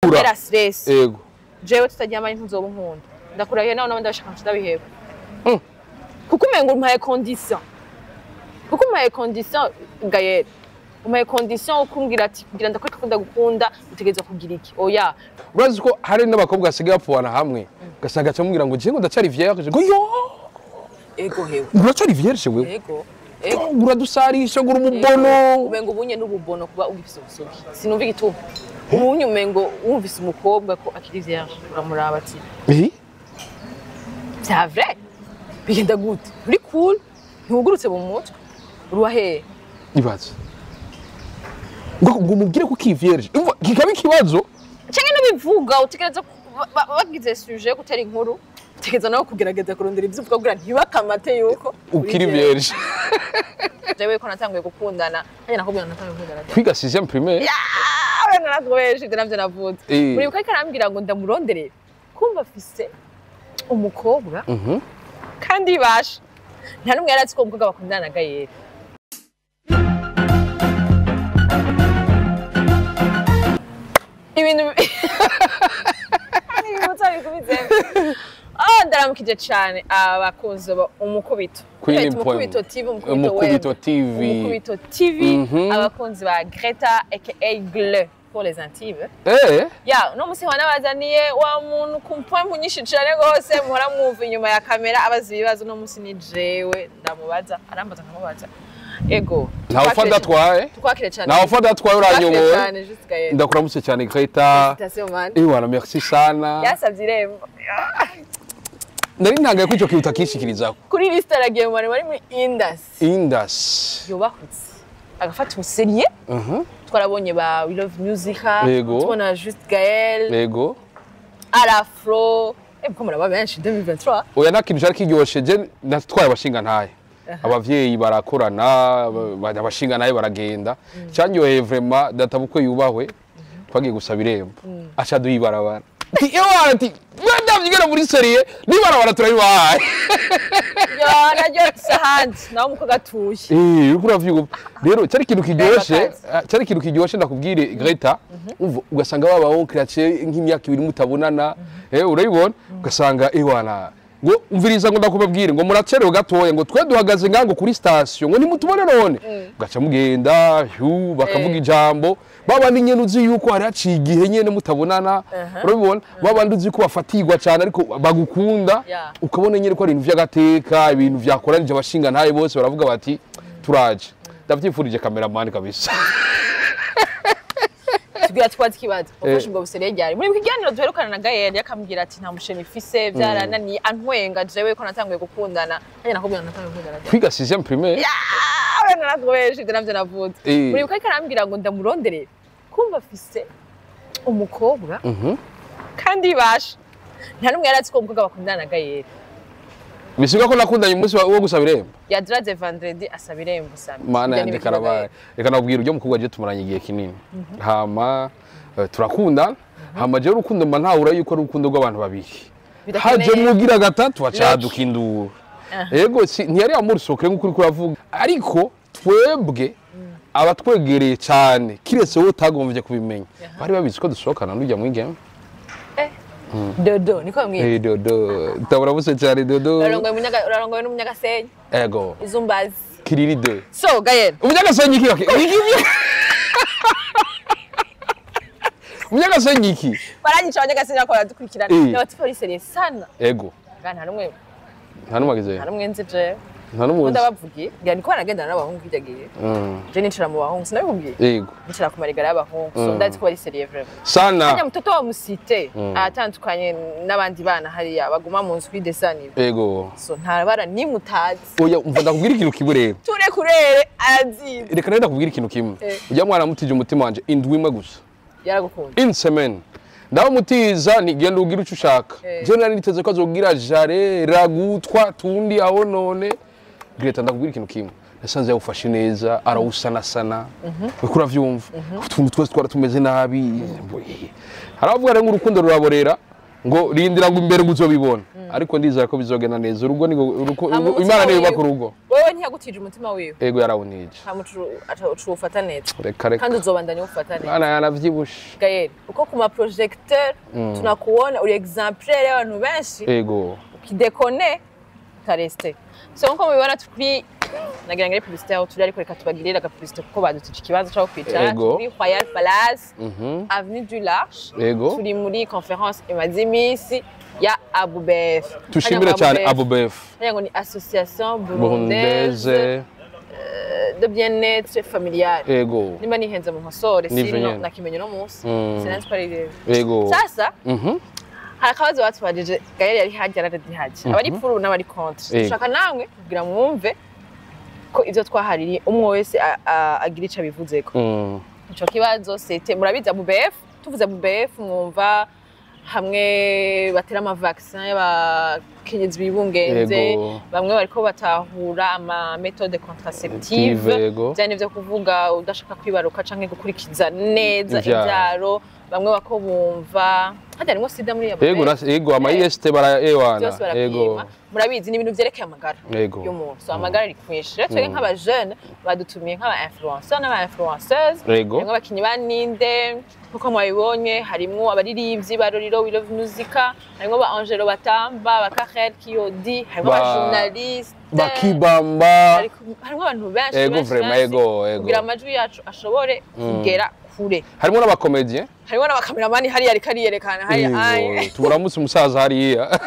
Era stress. Yego. Jewe tutaryamanye ntuzoba unkunda. Ndakurahiye nawe nawe ndashaka ndabiheba. Kuko umengo umpaye condition. Kuko umpaye condition Gael. Umpaye condition ukumbwira ati kugira ndakwereka ko ndagukunda utegeza kugira iki. Oya. Urazi ko hari n'abakobwa basigaye bapfana hamwe. Gasanga cyamubwira ngo je ngo ndacari vierge. Ngo yo. Ego hewe. Uracari vierge wewe. Ego. Uradusarisha ngo umubono. Umengo ubunye n'ububono kuba ugifise ubusugi. Sinumva igituma. Ubunye umengo wumvise umukobwa ko akiri vierge uramuraba ati. C'est vrai. Bigenda gute? Uri cool. Ntugurutse mu mutwe. Uruwahe. Ibaze. Ngo mubwire ko ki vierge. Kikaba ikibazo. Cyangwa nabivuga utegereza bagize sujet gutera inkuru. Utegereza nawe kugerageza kurondera ibyo uvuga ntibakamate yuko ukiri vierge. Jewe ko natanguye gukundana, hanya nakubwira natanguye gukundana. Kwiga 6e primaire. Naratweje navyo navuze. Muri uko arambwira ngo ndamurondere. Kumva afise umukobwa. Kandi basha. Nta numwe yaratse ko umukobwa bakundana na Gael. Ibintu ndaramukije cyane abakunzi umukubito. Umukubito TV. Abakunzi ba Greta aka Gle pour les intimes. Ya, no musi wanabazaniye wa muntu kumpamvu nyinshi cyane gose muhora mwumva inyuma ya kamera abazi ibibazo no musi ni jewe ndamubaza arambaza nkamubaza. Ego. Ntawe fada twaye. Twakire cyane. Ntawe fada twaye uranyoboye. Ndakuramutse cyane Greta. Voilà, merci sana. Yasavye irembo. Nari ntangaye kwico kiruta kishikiriza. Kuri liste aragiye mari muri Indus. Yobakutse. Agafata umuserie. Twarabonye ba We Love Musica. Tubona Juste Gael. Yego. Arafro. Ko muraba benshi 2023. Oya nakintu cyari kiryoshe je natwaye abashinga ntaye. Abavyeyi barakorana abashinga naye baragenda cyanyoheye vraiment databukwe yubahwe twagiye gusaba irembo acha duyibarabara ati ndavyigera muri serie nibarabara turayibaye ya najyo sahandi nawo muko gatuye uriko uravyuga rero cyari ikintu kiryoshe ndakubwire Greta ugasanga baba onkirace nk'imyaka 2 mutabonana urayibona ugasanga ewana ngo umviriza ngo ndakubabwire ngo muracerewe gatoya ngo twe duhagaze ngango kuri station ngo nimutubone none gaca mugenda bakavuga ijambo babandi nyene uzi yuko hari haciye igihe nyene mutabonana urabibona babandi uzi ko bafatirwa cyane ariko bagukunda ukabona nyene ko ari ibintu by'agateka ibintu vyakoranije abashinga ntaye bose baravuga bati turaje ndavyifurije cameraman kabisa tugira twazi kibazo ufashe ubwo busere ryari muri kiganiro duherukana na Gael yakambwira ati nta musheni fise byarananiye antwenga jewe ko natanguye gukundana hanya nakubwira natanguye gukundana kwiga 6e primaire naratweje navyo navuze muri uko arambwira ngo ndamurondere kumva afise umukobwa kandi basha nta numwe yaratse ko umukobwa bakundana na Gael. Bisiga ko nakundanye umunsi wo gusaba irembo. Ya draze vendredi asaba irembo sami. Mana yandi karabaye. Reka nabwira ujyo mukobwa je tumaranye igihe kinini. Hama turakundana. Hama je urukundo mba ntahura yuko ari urukundo rw'abantu babiri. Haje mugira gatatu bacaduka induru. Yego ntiyari amuri sokre nk'ukuri kuravuga. Ariko twebwe abatwegereye cyane kiretse wo tagomvye kubimenya. Bari babizi ko dushokana n'ujya mu game. Dodo niko mwije dodo taburabuse cyane dodo urarongoye n'umunyagasenyi ego izumbazi kiriri 2 so Gael umunyagasenyi iki umunyagasenyi iki baranyica abanyagasenyi akora dukurikirana n'abapolisi sana ego nta numwe nta numwe nzi je nta numwe ndabavugiye ngani ko banagendana n'abahungu kijagiye je nicara mu bahungu sinabikubwiye yego nicara ku marigara y'abahungu so ndazi ko bari serieux vraiment sana kanya mtoto wa musite atandukanye n'abandi bana hariya baguma mu nzu kwidesani yego so ntabara ni mutazi oya umva ndakubwira ikintu kiburere ture kurere azize reka nenda kubwira ikintu kimwe ujya mwana mutije umutima wanje indwi imwe gusa yaragukunda insemen ndaho mutiza ni genda ugira uco ushaka je nari niteze ko azogira jare ragutwa tundi aho none Greta ndakubwira ikintu kimwe nasanze yawufashe neza arawusana sana ukura vyumva utuntu twese twara tumeze nabi haravuga ngo urukundo ruraborera ngo rindira ngo imbere uzobibona ariko ndizera ko bizogenda neza urugo Imana niyo yubaka urugo wewe ntiyagutije umutima wiwe ego yarawunije ufata neza reka kandi uzobandanya ufata neza Ana yanavyibushe Gael uko kuma projecteur tunakuona uri exemplaire y'abantu benshi ego ukidekone utareste so nko mubibona tukuri nagira ngo publicité aho turi ariko reka tubagirira ga publicité kuko badutije ikibazo cyo kwicara kuri Royal Palace avenue du Larche turi muri conférence Emazimisi ya Aboubef tushimira cyane Aboubef ngo ni association burundaise de bien-être familial ego nimba nihenze mu nkosore sino nakimenye no munsi sinanzi parire ego sasa hari akabazo batubajije Gael yari hajya aradihaje abari pour n'abari contre dushaka namwe kugira mwumve ko ivyo twahaririye umwe wese agira ico bivuzeko ico kibazo c'était murabiza Aboubef tuvuze Aboubef mwumva hamwe batera ama vaccin y'abakenyezi bibungenze bamwe bariko batahura ama méthode contraceptive byane byo kuvuga udashaka kwibaruka canke gukurikiza neza ivyaro bamwe bako bumva hadarimo sida muri Aboubef ego ama IST bara ewana ego murabizi ni ibintu byerekeye amagara y'umuntu so amagara ari kwinshi twege nk'aba jeune badutumiye nk'aba influenceurs n'aba influenceuses bamwe bakinyi baninde kuko mwabibonye harimo abaririmbyi baroriro we love musica harimo ba Angelo Batamba ba Karel Kiyodi harimo ba journaliste bakibamba harimo abantu benshi kugira amajwi yacu ashobore kugera kure harimo n'abakomedie harimo n'abakameramani hari ari kariyerekana hari aye tuburamutse umusaza hariya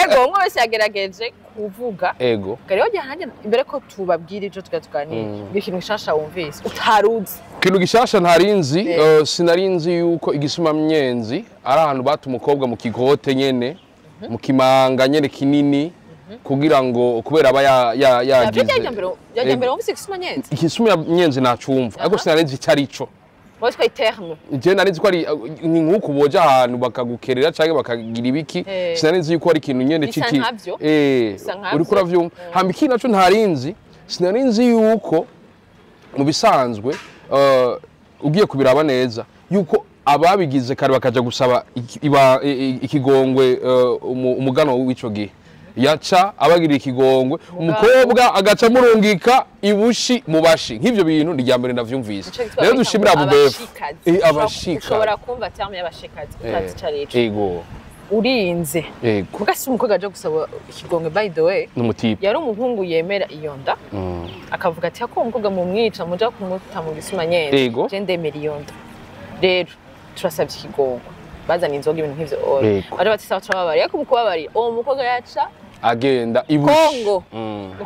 ego umwe wese yagerageje kuvuga ego gari wajya hanjye imbere ko tubabwira ico tugatugani ikintu gishasha wumvise utaruzi ikintu gishasha ntarinzi sinarinzi yuko igisuma myenzi ari ahantu bata umukobwa mu kigote nyene mu kimanga nyene kinini kugira ngo kubera aba yagize yajya mbere wumvise igisuma myenzi nacumva ariko sinarinzi icarico Moi je terme. Je narizi ko ari ni nkuko boja ahantu bakagukerera canke bakagira ibiki sinarizi yuko ari ikintu nyene ciki uri kuravyumva hamba iki naco ntarinzi sinarinzi yuko mu bisanzwe ugiye kubiraba neza yuko ababigize kare bakaja gusaba ikigongwe umugano w'ico gihe yaca abagira ikigongwe umukobwa agaca murungika ibushi mubashi nk'ivyo bintu ni ryambere ndavyumvise rero dushimira Aboubef abashika ushobora kumva terme y'abashikazi utazicareje ego urinze mugasi umukobwa aje gusaba ikigongwe by the way n'umutipe yari umuhungu yemera iyo nda akavuga ati ako umukobwa mu mwica muja kumuta mu gisuma nyene je ndemera iyo nda rero turasabye ikigongwe bazana inzoga ibintu nk'ivyo ore baje bati sawa turababari ariko mukubabari uwo mukobwa yaca agenda ibushi Kongo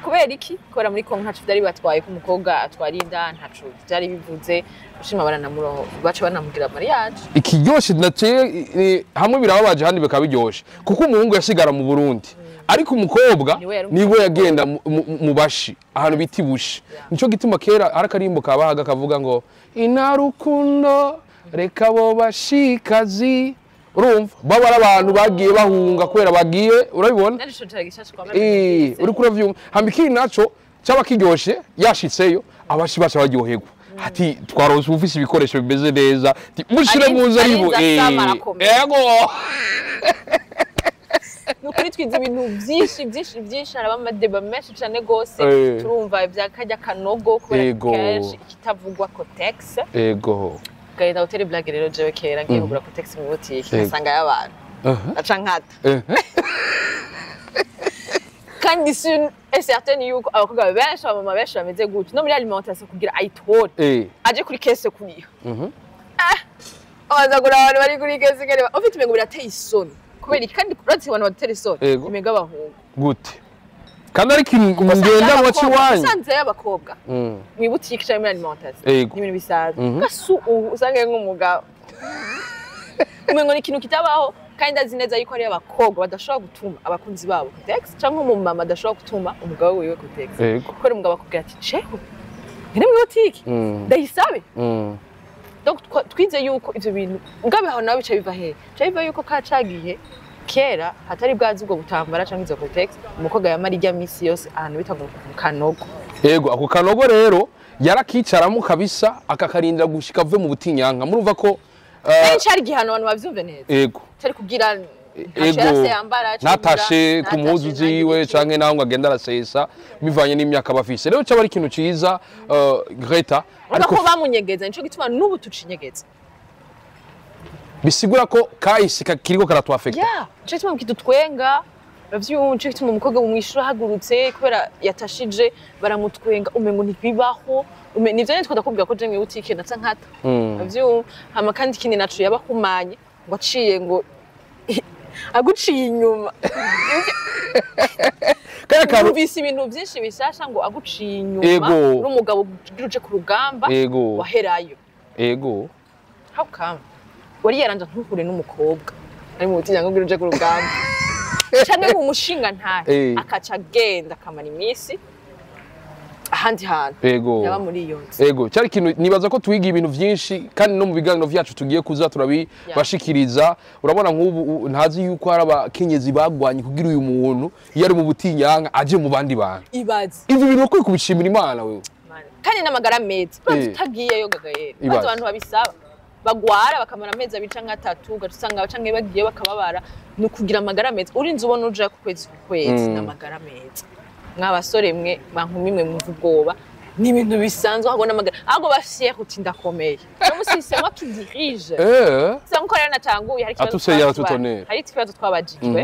kubera iki kora muri Kongo ntacu byari batwaye ko umukobwa atwara inda ntacu byari bivuze ushima baranamuro bace banamugira mariage ikiryoshe nateye hamwe birababaje handi bakabiryoshe kuko umuhungu yasigara mu Burundi ariko umukobwa niwe yagenda mu bashi ahantu biti bushi nico gituma kera arakarimbo kabahaga kavuga ngo inarukundo reka bo bashikazi urumva baba ari abantu bagiye bahunga kubera bagiye urabibona uri kuravyumva hamba iki naco cyaba kiryoshe yashitseyo abashi bacha baryoherwa ati twaronse ufise ibikoresho bimeze neza mushire muza aribo yego nukuri twize ibintu byinshi araba amadeba menshi cyane gose turumva ivyakajya kanogo kubera kenshi ikitavugwa context ego Gaida hotel blague rero jewe kera ngiye kugura context mu boutique nasanga y'abantu aca nkata kandi sun certain yuko abakobwa benshi abamama benshi bameze gutyo no muri alimentation kugira ayitore aje kuri kese kuriyo abaza gura abantu bari kuri kese kare ufite imengo birateye isoni kubera kandi kuratse abantu batera isoni imega bahungu gute kandi ari ngenda wachi wanyu sanze y'abakobwa mu boutique cyangwa muri alimentation ni ibintu bisaza gasu usange nk'umugabo umengo ni ikintu kitabaho kandi azi neza yuko ari abakobwa badashobora gutuma abakunzi babo context cyangwa umumama adashobora gutuma umugabo wiwe context kuko ari umugabo akubwira ati ceho ngene muri boutique ndayisabe donc twize yuko ivyo bintu ngabe aho nawe bica biva he bica biva yuko kacagiye kera hatari bwazi ubwo butambara cyangwa izo context umukobwa yamara ijya misi yose ahantu bita mu kanogo yego ako kanogo rero yarakicaramo kabisa akakarindira gushika ave mu butinyanka murumva ko cyari gihano abantu bavyumve neza yego cyari kugira ego natashe ku muzu ziwe canke naho ngagenda arasesa bivanye n'imyaka bafise rero cyo bari ikintu ciza Greta ariko bamunyegeza nico gituma n'ubu tucinyegeza bisigura ko kahise kiriko karatwafekta cyo gituma kitutwenga bavyunce gituma umukobwa mu mwishura hagurutse kubera yatashije baramutwenga umengo ntibibaho nivyo nitwe ndakubwira ko je mwe butike natsa nkata bavyumva hama kandi kindi nacu yabakumanye ngo aciye ngo aguciye inyuma kaya karubise ibintu byinshi bishasha ngo aguciye inyuma n'umugabo uje ku rugamba waherayo how come wari yaranja ntuhure n'umukobwa ari mu butinya ngo uje ku rugamba cyane mu mushinga ntahe akaca agenda akamara iminsi ahandi hantu yaba muri iyo nzi cyari kintu nibaza ko twiga ibintu byinshi kandi no mu biganiro vyacu tugiye kuza turabibashikiriza urabona nk'ubu ntazi yuko hari abakenyezi bagwanye kugira uyu muntu iyo ari mu butinyanka aje mu bandi bantu ibaze ivyo bintu ko kubishimira Imana wewe kandi n'amagara meza tutagiyeyo gagayera bazo abantu babisaba bagwara bakamara amezi abica nk'atatu ugasanga bacanke bagiye bakababara no kugira amagara meza urinze ubona uje ku kwezi n'amagara meza mw'abasore mwe bankumi mwe mumva ubwoba ni ibintu bisanzwe habona amagara ahubwo bafye kuti ndakomeye umusise moi tu dirige sanko rero natanguye hari ikibazo twabajijwe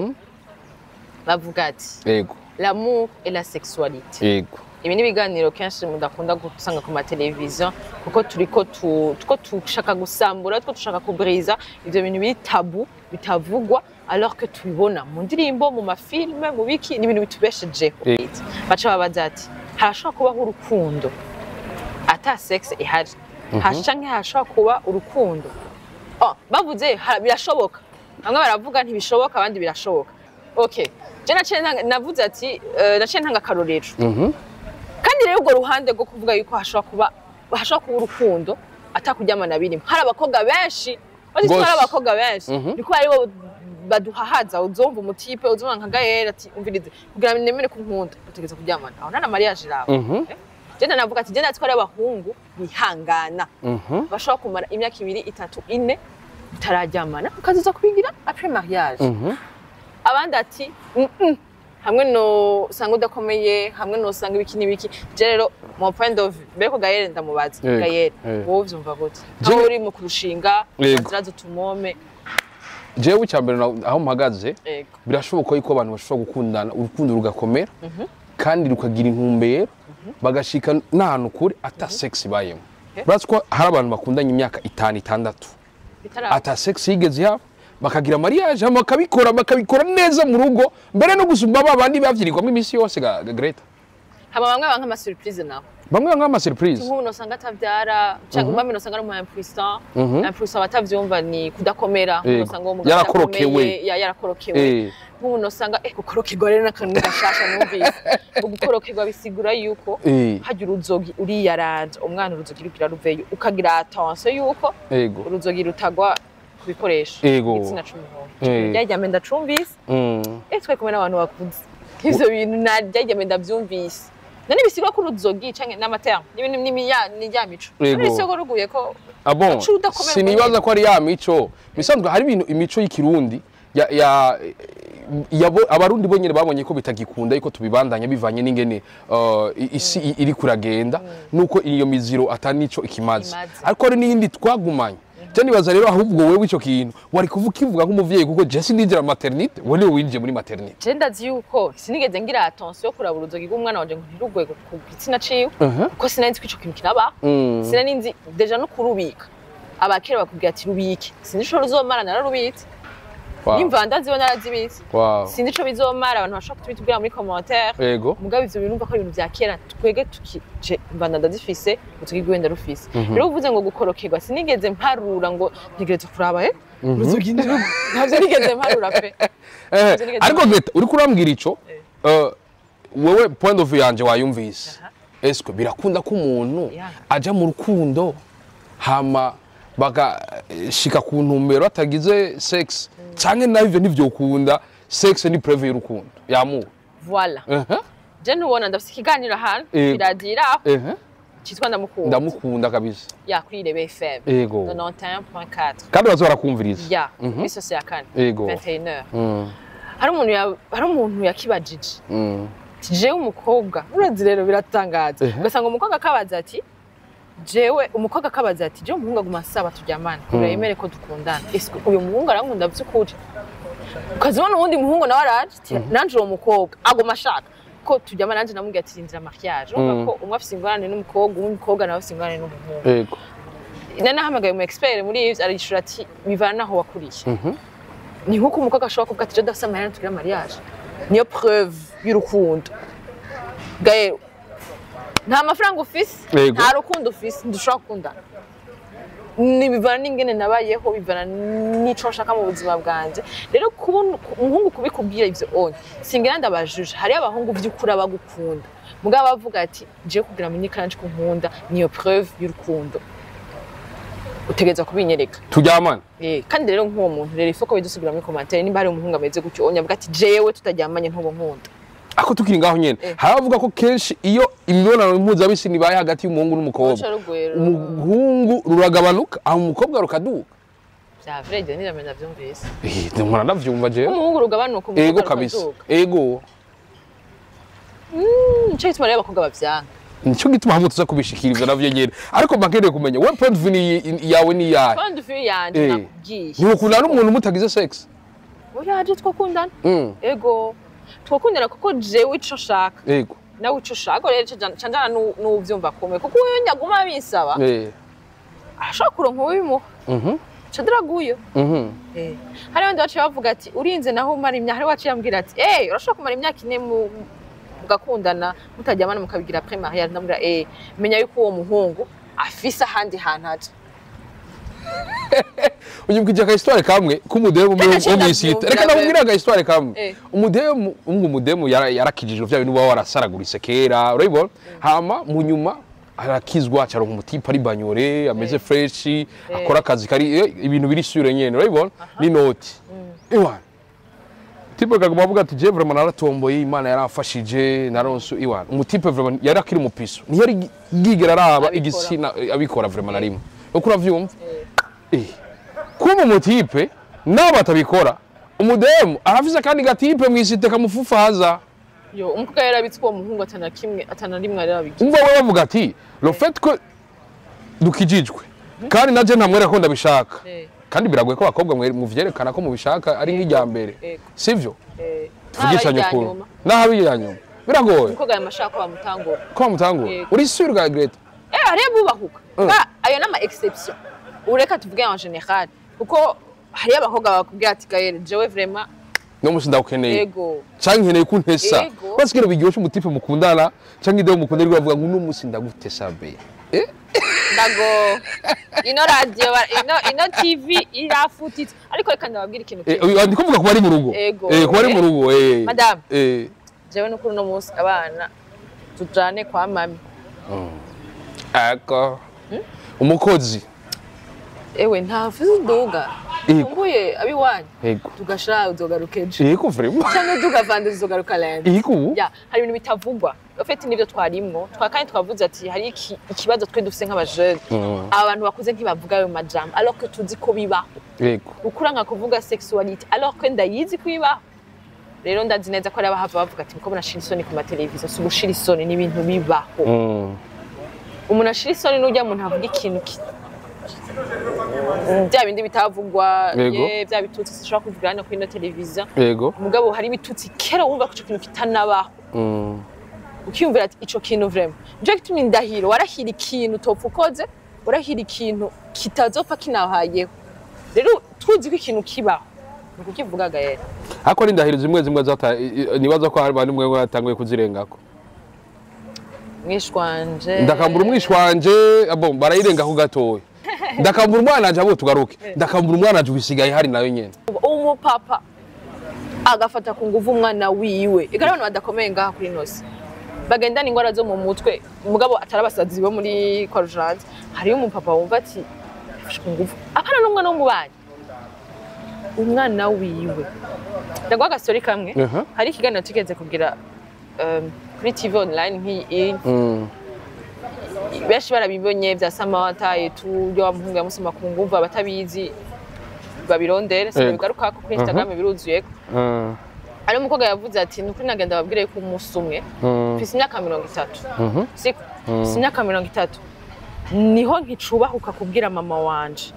bavuga ati l'amour et la sexualité ibi ni ibiganiro kenshi mudakunda gusanga ku mateleviziyo kuko turiko tushaka gusambura two dushaka kubriza ivyo bintu biri tabu bitavugwa alors que tubibona mu ndirimbo mu mafilme mu biki ni ibintu bitubeshejeho baca babaza ati harashobora kubaho urukundo ata sex ihari canke harashobora kuba urukundo bavuze birashoboka bamwe baravuga ntibishoboka abandi birashoboka okay je navuze ati naciye ntanga akarorero kandi rero ubwo ruhande rwo kuvuga yuko hashobora kuba urukundo atakuryamana birimo hari abakobwa benshi hari abakobwa benshi niko aribo baduhahaza uzumva umutipe uzumva nka Gael ati umvirize kugira ngo nemere kunkunda utegeza kuryamana aho nana mariage rawe jenda navuga ati jenda twari abahungu bihangana bashobora kumara imyaka 2 3 4 utarajyamana ukaziza kubigira après mariage abandi ati hamwe no sanga udakomeye hamwe no sanga ibiki nibiki je rero mon point de vue mbere ko Gael ndamubaza Gael wowe vyumva gute aho uri mu kurushinga azirazo tumome jewe cyambere aho mpagaze birashoboka yuko abantu bashobora gukundana urukundo rugakomera kandi rukagira intumbero bagashika n'ahantu kuri ata sex bayemo basko hari abantu bakundanye imyaka 5 6 ata sex yigeze yabo bakagira mariage hama bakabikora neza mu rugo mbere no gusumba babandi bavyirirwamo imisi yose ga Greta hama bamwe banka ama surprise naho bamwe banka ama surprise umuntu usanga atavyara cyangwa bamwe usanga ari mu impuissant batavyumva ni kudakomera usanga uwo mugabo yarakorokewe umuntu usanga gukorokerwa rero nakantu gashasha numvise gukorokerwa bisigura yuko hagira uruzogi uri yaranje umwana uruzogi rukira ruveyo ukagira attention yuko uruzogi rutagwa kubikoresha igitsina c'umuhondo ryajyame ndacumbise twe kumwe n'abantu bakuze ivyo bintu naryajyame ndavyumvise nani bisigwa ko uruzogi canke n'amaterme n'ibintu n'ya mico bisigwa ruguye ko sinibaza ko ari ya mico bisanzwe hari ibintu imico y'ikirundi abarundi bonyene babonye ko bitagikunda yuko tubibandanya bivanye n'ingene isi iri kuragenda nuko iyo miziro atanico ikimaze ariko ari n'indi twagumanye cyane baza rero ahubwo wewe ico kintu wari kivuga nk'umuvyeyi kuko je sinigera maternité wone winje muri maternité je ndazi yuko sinigeze ngira attention yo kuraba uruzogi rw'umwana wanje ngo ntirugwe ku gitsina ciwe kuko sinanzi ko ico kintu kiraba sinanzi deja no kurubika abakera bakubwira ati rubike sinzi ico ruzomara nararubitse nimvanda zibona arazibitse sinzi ico bizomara abantu bashaka kutubwira muri commentaire mugabe ivyo bintu ko ari ibintu vya kera twege tukije mbanda ndazifise utugigwenda rufise rero uvuze ngo gukorokerwa sinigeze mparura ngo ntegereza kuraba uruzogi ntabyo nigeze mparura pe ariko Greta uri kurambwira ico wewe point of view yanje wayumvise esko birakunda ko umuntu aja mu rukundo hama bagashika ku ntumbero atagize sex canke navyo ntivyokunda sex ni preuve y'urukundo yamu voilà je nubona ndafise ikiganiro hano biradira cyitwa ndamukunda kabisa ya kuri Rebe FM yego 91.4 kandi bazora kumviriza ya isose ya kane yego 21h hari umuntu yakibajije jewe umukobwa urazi rero biratangaza ugasanga umukobwa akabaza ati jewe umukobwa akabaza ati jewe umuhungu aguma asaba turyamana urayemere ko dukundana ese uyu muhungu arankunda by'ukuri ukazibona uwundi muhungu nawe araje nanje uwo mukobwa aguma ashaka ko turyamana nanje namubwiye ati inzira mariage urumva ko umwe afite ingorane n'umukobwa uwundi mukobwa nawe afite ingorane n'umuhungu yego nahamagaye mu expert muri ivyo arishura ati bivana naho wakuriye ni nkuko umukobwa ashobora kuvuga ati je ndafite amahera tugira mariage niyo preuve y'urukundo Gael nta mafaranga ufise nta rukundo ufise ndushaka gukundana nibivana n'ingene nabayeho bivana n'ico nshaka mu buzima bwanje rero kubona umuhungu kubikubwira ivyo onye singira ndabajuje hari abahungu by'ukuri abagukunda mugabo bavuga ati je kugira amenyekane ko nkunda niyo preuve y'urukundo utegeza kubinyereka turyamana kandi rero nk'uwo muntu rero ifoko bidusubira muri commentaire nimba hari umuhungu ameze gutyo onya avuga ati jewe tutaryamanye ntubo nkunda ako tukiri ngaho nyene haravuga ko kenshi iyo imibonano mpuzabitsina ibaye hagati y'umuhungu n'umukobwa umuhungu ruragabanuka aho umukobwa rukaduka vya vrai je niramenya vyumvise ndumva ndavyumva je umuhungu rugabanuka umukobwa kabisa ego nce gituma rero abakobwa bavyanga nico gituma hamwe tuza kubishikira ivyo navyo nyene ariko bakeneye kumenya we point of view yawe ni yawe point of view yanje nakubwiye ntukundana n'umuntu mutagize sex uraje twakundana ego twakundana kuko jewe ico shaka yego nawe ico shaka rero canjana n'uvyumva kumwe kuko uyo nyaguma bisaba ashaka kuronka ubimuha cadiraguyo hari abandi baciye bavuga ati urinze naho umara imyaka hari waciye ambwira ati urashaka kumara imyaka 4 mugakundana mutajyamana mukabigira après mariage ndamubwira menya yuko uwo muhungu afise ahandi hantu aje unyibwije ka histoire kamwe k'umudemu wo mwisite reka ndamubwira ka histoire kamwe umudemu yarakijije vya bintu baba warasaragurise kera urabibona hama mu nyuma arakizwa caronka umutipe ari banyore ameze fresh akora akazi kari ibintu biri sure nyene urabibona ni noti iwana tipe kaguma avuga ati je vraiment naratomboye imana yaramfashije naronso iwana umutipe vraiment yari akiri mupiso ni yari gigera araba igisina abikora vraiment narimo uko uravyumva kuma umutipe nabo batabikora umudemu arafise kandi gatipe mwisite kamufufaza yo umukobwa yarabitse ko muhungu atanarimwe arabigira umva we bavuga ati le fait que dukijijwe kandi naje ntamwera ko ndabishaka kandi biragoye ko abakobwa mu vyerekana ko mubishaka ari nk'ijyambere sivyo tuvugishanye ukuru nahabi yanyuma biragoye umukobwa yamashaka ko bamutangura uri sûr ga Greta ari bubahuka ayo nama exception ureka tuvuge en général kuko hari abakobwa bakubwira ati Gael jewe vraiment no musi ndawukeneye canke nkeneye kuntesa basi kero biryoshe umutipe mukundana canke ide mukundana bavuga ngo no musi ndagutesa be ndago ino radio ino TV irafutitse ariko reka ndababwira ikintu ndiko mvuga ko bari mu rugo ko bari mu rugo madame jewe no kuri no musi abana tujane kwa mami ako umukozi ewe ntavuze nduga umbuye abiwanye tugashaka uzogarukeje yego vraiment cyane tugavande uzogaruka lende yego ya hari ibintu bitavugwa ofete nivyo twarimwo twakanye twavuze ati hari ikibazo twe dufise nk'abajeune abantu bakuze ntibavuga ayo majambo alors que tuzi ko bibaho yego ukura nka kuvuga sexualité alors que ndayizi kwibaho rero ndazi neza ko ari abahava bavuga ati ko nashira isoni ku mateleviziyo si gushira isoni n'ibintu bibaho umuntu ashira isoni n'ujya muntu avuga ikintu bya bindi bitavugwa bya bitutsi sishobora kuvuga hano kuri ino televiziyo mugabo hari bitutsi kera wumva ko ico kintu kitanabaho ukiyumvira ati ico kintu vraiment nje gitumye indahiro warahira ikintu utopfa ukoze warahira ikintu kitazopfa kinahayeho rero tuzi ko ikintu kibaho nuko kivuga Gael ako ari indahiro zimwe nibaza ko hari bandi mwe batanguye kuzirengako mwishwanje ndakambura umwishwanje bon barayirenga ko gatoya ndakambura umwana anje abo tugaruke ndakambura umwana anje wisigaye hari nayo nyene umupapa agafata ku nguvu umwana wiwe igara abantu badakomeye ngaha kuri nosi bagenda n'ingwara zo mu mutwe mugabo atarabasazi bo muri kwa Rujanze hari umupapa wumva ati afashe ku nguvu akana n'umwana w'umubanyi umwana wiwe ndagwa gastori kamwe hari ikiganiro tugeze kugira kuri TV online nk'iyi benshi barabibonye bya samawata yetu byo wamuhungu yamusoma ku nguvu abatabizi babirondere so bigaruka ko kuri Instagram biruzuye ari umukobwa yavuze ati nukuri nagenda babwire ko umunsi umwe mfise imyaka 30 siko imyaka 30 niho nkicubahuka kubwira mama wanje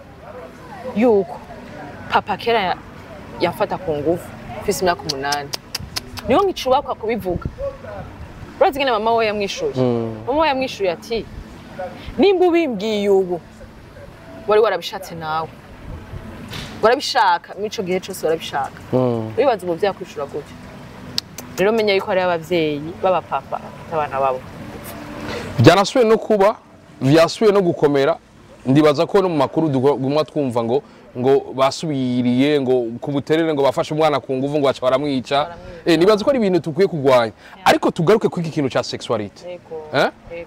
yuko papa kera yafata ku nguvu mfise imyaka 8 niho nkicubahuka kubivuga Brazigene mama we yamwishuye mama we yamwishuye ati nimba ubimbwiye ubu wari warabishatse nawe warabishaka mico gihe cyose warabishaka wibaza ubu byakwishura gutyo rero menya yuko ari abavyeyi baba papa abana babo byanasuye no kuba vyasuye no gukomera ndibaza ko no mu makuru gumwa twumva ngo basubiriye ngo kubuterere ngo bafashe umwana ku nguvu ngo baca baramwica nibaza ko ari ibintu tukwiye kugwanya ariko tugaruke ku ikintu ca sexuality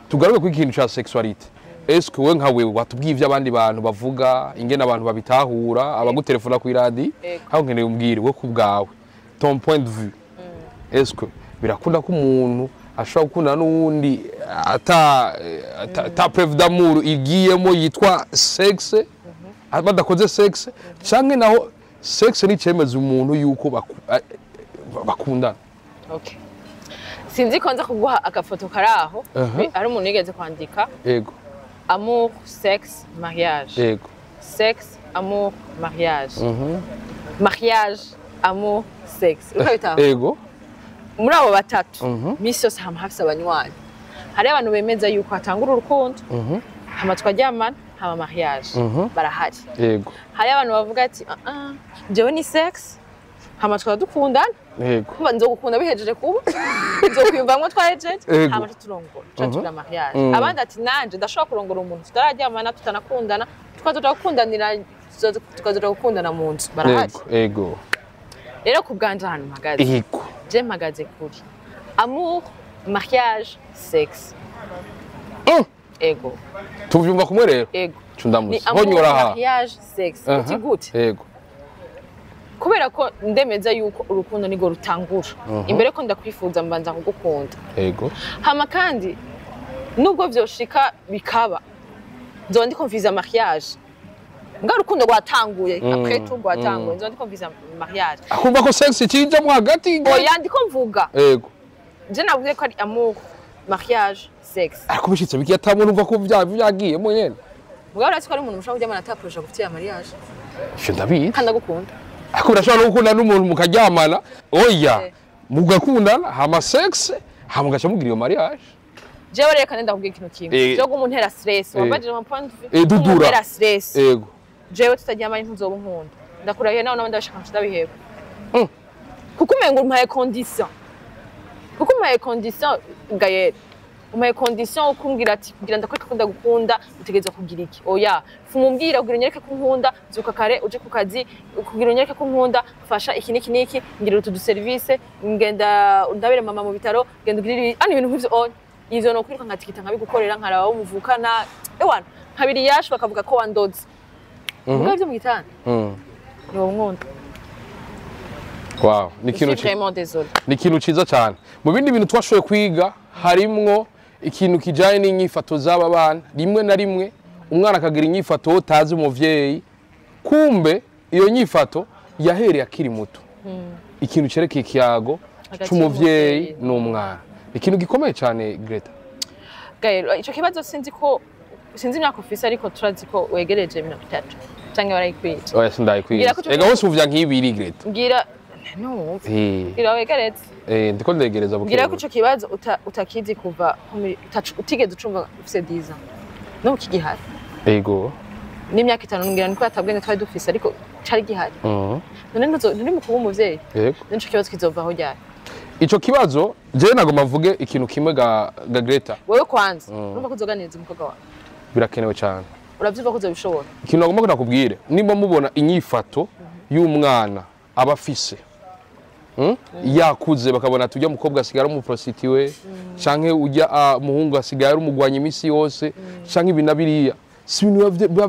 tugaruke ku ikintu ca sexuality Eske we nka wewe watubwiye ivyo abandi bantu bavuga ingene abantu babitahura abagutelefona ku iradi aho nkeneye umbwire we kubgawe ton point de vue eske birakunda ko umuntu ashobora gukunda n'uwundi ata preuve d'amour igiyemo yitwa sexe badakoze sexe canke naho sexe ni cemeza umuntu yuko bakundana okay sinzi ko nza kuguha akafoto karaho ari umuntu yigeze kwandika yego amour, sexe, mariage. Yego. Sexe, amour, mariage. Mariage, amour, sexe. Yego. Muri abo batatu, misi yose hama hafise abanywanyi. Hari abantu bemeza yuko hatangura urukundo, hama twaryamana, hama mariage. Barahari. Yego. Hari abantu bavuga ati, jewe ni sexe, hama twadukundana. Yego. Kuba nzogukunda bihejeje kuba. Nzokwiyumvamwo twahejeje, hama turongora. Tugira mariage. Abandi ati nanje ndashobora kurongora umuntu tutararyamana tutanakundana, tukazoja gukundanira tukazoja gukundana mu nzu. Barahari. Yego. Rero kubganje ahantu mpagaze. Yego. Je mpagaze kuri amour, mariage, sexe. Ego. Tuvyumva kumwe rero. Ego. Cundamuzi. Honyora ha. Mariage, sexe. Uti gute? Yego. Kubera ko ndemeza yuko urukundo nigo rutangura imbere ko ndakwifuza mbanza kugukunda yego hama kandi nubwo vyoshika bikaba nzo ndiko mviza mariage nga rukundo rwatanguye après tout rwatanguye nzo ndiko mviza mariage akumva ko sexe cija mu hagati oya ndiko mvuga yego je navuze ko ari amour mariage sexe ariko bishitse bikiye atamwe numva ko vyagiye mo nyene mugabo ratiko ari umuntu mushaka kujyamana ataproje gufitiya mariage je ndabizi kandi gukunda ako urashobora no gukunda n'umuntu mukaryamana oya mugakundana hama sexe hama gacha mugira iyo mariage jewe reka nenda kugira ikintu kimwe cyo gumuntera stress wambaje mu point dudura stress yego jewe tutaryamana ntuzoba nkunda ndakurahiye nawe nabandi bashaka ndabiheba kuko umengo umpaye condition Gaël umpaye condition ukumbwira ati kugira ndakunda gukunda utegeza kugira iki oya fumumbwira kugira nyereke ko nkunda zuka kare uje ku kazi kugira nyereke ko nkunda fasha iki niki ngira utu service ngenda ndabere mama mu bitaro ngenda ugira ani ibintu nk'ivyo ivyo no kuri nkatikita nkabigukorera nkaraba umuvukana ewana nkabiri yashi bakavuga ko wandoze ubwo byo mu gitanda ni wo nkunda wow ni ikintu ciza cyane mu bindi bintu twashoboye kwiga harimwo ikintu kijanye n'inyifato z'aba bana rimwe na rimwe umwana akagira inyifato tazi umuvyeyi kumbe iyo nyifato yahereye akiri muto ikintu cerekeye ikiyago c'umuvyeyi n'umwana ikintu gikomeye cyane Greta Gaël ico kibazo sinzi imyaka ufise ariko turazi ko wegereje 30 canke barayikwica oya sindayikwica ega wose uvya nk'ibiri Greta ngira no ngira wegereze ndiko ndegereza buke ngira ko ico kibazo utakizi kuva utigeze ucumva ufise 10 ans no kigihari yego n'imyaka 5 ngira niko yatabwene twari dufise ariko cari gihari none nturi mu kuba umuvyeyi yego nico kibazo kizovaho ryari ico kibazo je nagoma mvuge ikintu kimwe ga Greta wewe kwanza urumva kuzoganiriza umukobwa wawe birakenewe cyane uravyumva ko uzobishobora ikintu nagomba kunakubwire nimba mubona inyifato y'umwana abafise yakuze bakabona tujya mukobwa asigara mu prostitute canke ujya muhungu asigara umugwanya imisi yose canke ibinabiriya si ibintu biba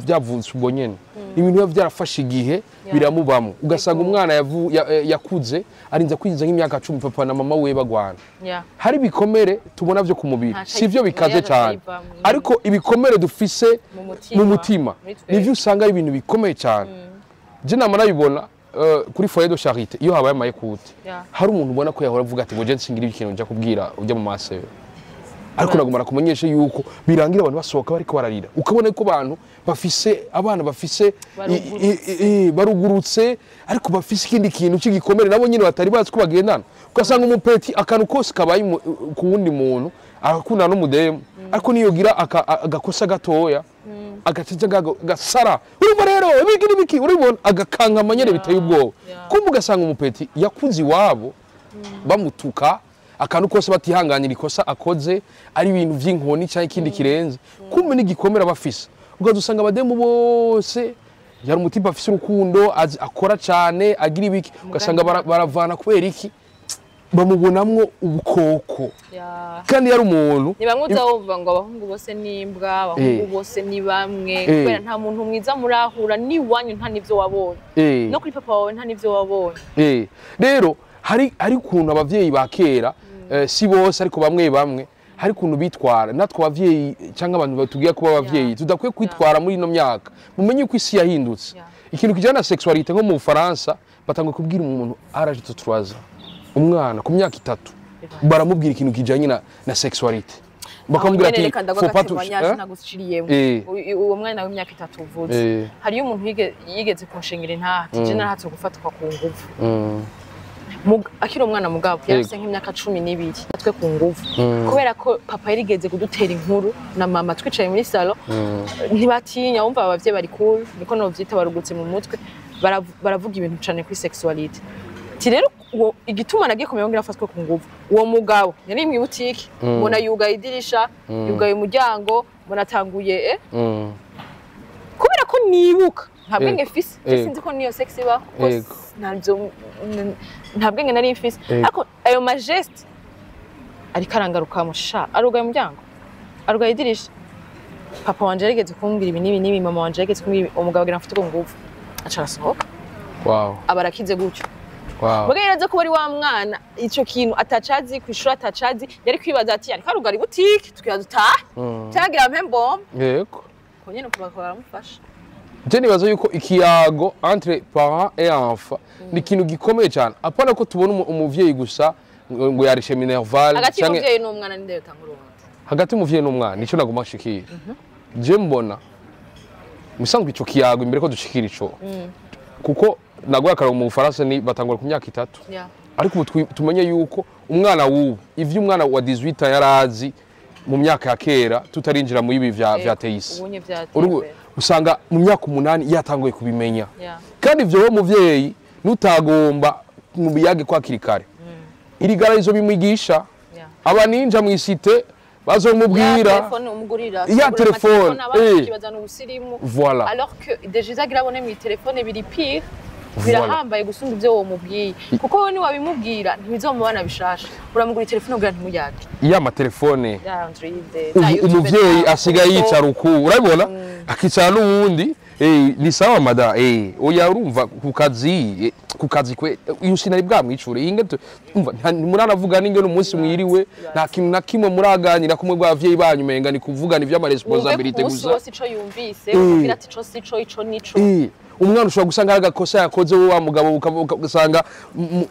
byavutse ubwo nyene ibintu biba byarafashe igihe biramubamo ugasanga umwana yakuze arinze kwiza nk'imyaka 10 papa na mama we bagwana hari bikomere tubona byo kumubiri sivyo bikaze cyane ariko ibikomere dufise mu mutima nivyo usanga ari ibintu bikomeye cyane je namara bibona kuri foyer de charité iyo habaye amayekute hari umuntu ubona ko yahora avuga ati ngo je nsingira ikintu nja kubwira ujya mu masebe ariko nagomara kumenyesha yuko birangira abantu basohoka bariko bararira ukabona ko abantu bafise abana bafise barugurutse ariko bafise ikindi kintu cy'igikomere nabo nyine batari bazi ko bagendana ugasanga umupeti akantu kose kabaye ku wundi muntu akakunda no mudemu ariko niyo gira agakosa gatoya agacica gasara urumva rero ibiki uribona agakanka amanyere biteye ubwoba kumva ugasanga umupeti yakuzi wabo bamutuka akantu kose batihanganira ikosa akoze ari ibintu by'inkoni cyangwa ikindi kirenze kumbe n'igikomera bafise ugasanga abademu bose yari umutima afise urukundo akora cyane agira ibiki ugasanga baravana kubera iki bamubonamwo ubukoko kandi yari umuntu nibamuza wumva ngo abahungu bose nimbwa abahungu bose ni bamwe kubera nta muntu mwiza murahura ni wanyu nta nivyo wabonye no kuri papa wawe nta nivyo wabonye rero hari kuntu abavyeyi bakera si bose ariko bamwe hari kuntu bitwara natwe abavyeyi cyangwa abantu batugiye kuba abavyeyi tudakwiye kwitwara muri ino myaka mumenye ko isi yahindutse ikintu kijana na sexualité nko mu Faransa batangwe kubwira umuntu araje tutwaza umwana ku myaka 3 baramubwira ikintu kijanye na sexualité bakamubwira ati faut pas toucher uwo mwana w'imyaka 3 uvuze hari umuntu yigeze kunshengera intati je narahatse gufatwa ku nguvu akiri umwana mugabo yafise nk'imyaka 12 natwe ku nguvu kubera ko papa yarigeze kudutera inkuru na mama twicaye muri salon ntibatinya wumva abavye bari cool niko no vyita barugutse mu mutwe baravuga ibintu cyane kuri sexualité ti rero igituma nagiye kumenya afatwe ku nguvu uwo mugabo yari mu butike mbona yugaye idirisha yugaye umuryango mbona atanguye kubera ko nibuka ntabwo ngefise sinzi ko niyo sex iba ntabwo nge nari mfise ariko ayo majeste ariko arangaruka musha arugaye umuryango arugaye idirisha papa wanje yarigeze kumbwira ibi nibi mama wanje yarigeze kumbwira umugabo agira afite nguvu aca arasohoka abarakize gutyo Mugeraza ko bari wa mwana ico kintu atacazi kwishura atacazi yari kwibaza ati ariko arugari boutique tukiya dutaha cyagira mpembo yego ko nyene kubakora baramufasha je nibaza yuko ikiyago entre parents et enfants ni kintu gikomeye cyane apana ko tubona umuvyeyi gusa ngo yarishe minerval hagati y'umuvyeyi n'umwana ninde yotangurunze hagati y'umuvyeyi n'umwana nico naguma shikira je mbona musanzwe ico kiyago imbere ko dushikira ico kuko nagwa karo mu Faransa ni batangura ku myaka 3 ariko tumenye yuko umwana wubu ivyo umwana wa 18 yarazi mu myaka ya kera tutarinjira mu ibi vya teisi usanga mu myaka 8 yatanguye kubimenya kandi ivyo wo muvyeyi nutagomba mu biyage kwa kirikare irigara izo bimwigisha abaninja mu isite bazomubwira ya telefone kibazana ubusirimu voilà alors que déjà grabone mu telefone biri pire birahambaye gusumba ivyo wo mubwiye kuko we ni wabimubwira ntibizomubana bishasha uramugura telefone ugira ntimuyage ya ma telefone umuvyeyi asigaye yicara uku urabona akicara n'uwundi ni sawa mada oya urumva ku kazi kwe yusinari bwamwicure inge muranavuga ninge no munsi mwiriwe nta kintu na kimwe muraganira kumwe bw'abavyeyi banyu menga ni kuvugana ivya ma responsabilité gusa wose ico yumvise kugira ati ico sico ico nico umwana ushobora gusanga agakosa yakoze wa mugabo ugasanga